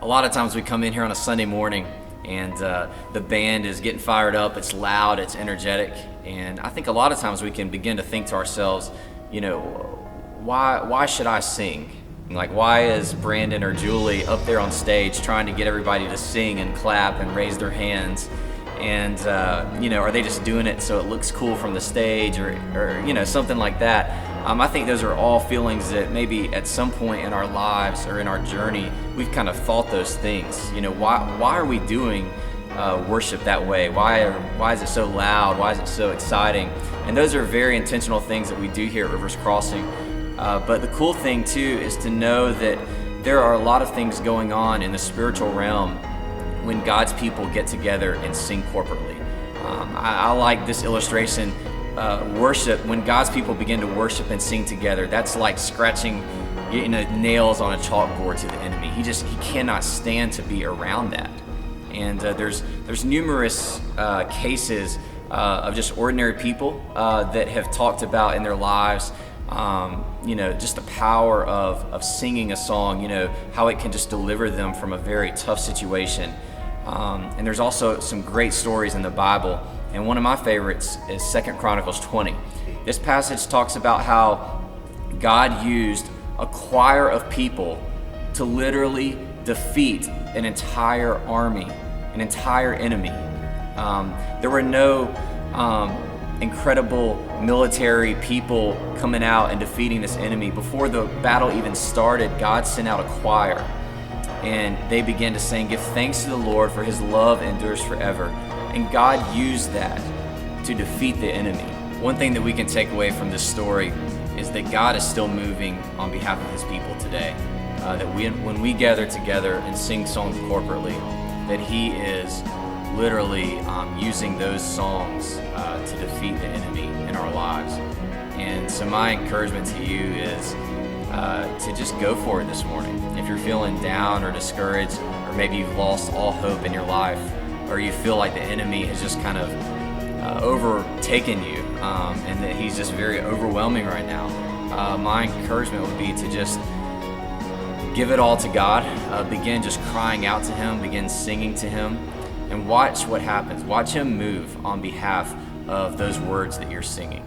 A lot of times we come in here on a Sunday morning and the band is getting fired up, it's loud, it's energetic, and I think a lot of times we can begin to think to ourselves, why should I sing? Like, why is Brandon or Julie up there on stage trying to get everybody to sing and clap and raise their hands? And are they just doing it so it looks cool from the stage or something like that? I think those are all feelings that maybe at some point in our lives or in our journey we've kind of thought those things. Why are we doing worship that way? Why is it so loud? Why is it so exciting? And those are very intentional things that we do here at Rivers Crossing. But the cool thing too is to know that there are a lot of things going on in the spiritual realm when God's people get together and sing corporately. I like this illustration. Worship, when God's people begin to worship and sing together, that's like scratching nails on a chalkboard to the enemy. He cannot stand to be around that. And there's numerous cases of just ordinary people that have talked about in their lives just the power of singing a song, how it can just deliver them from a very tough situation. And there's also some great stories in the Bible. And one of my favorites is 2 Chronicles 20. This passage talks about how God used a choir of people to literally defeat an entire army, an entire enemy. There were no incredible military people coming out and defeating this enemy. Before the battle even started, God sent out a choir, and they began to sing, "Give thanks to the Lord, for his love endures forever." And God used that to defeat the enemy. One thing that we can take away from this story is that God is still moving on behalf of his people today. When we gather together and sing songs corporately, that he is literally using those songs to defeat the enemy in our lives. And so my encouragement to you is to just go for it this morning. If you're feeling down or discouraged, or maybe you've lost all hope in your life, or you feel like the enemy has just kind of overtaken you, and that he's just very overwhelming right now, my encouragement would be to just give it all to God, begin just crying out to him, begin singing to him, and watch what happens. Watch him move on behalf of those words that you're singing.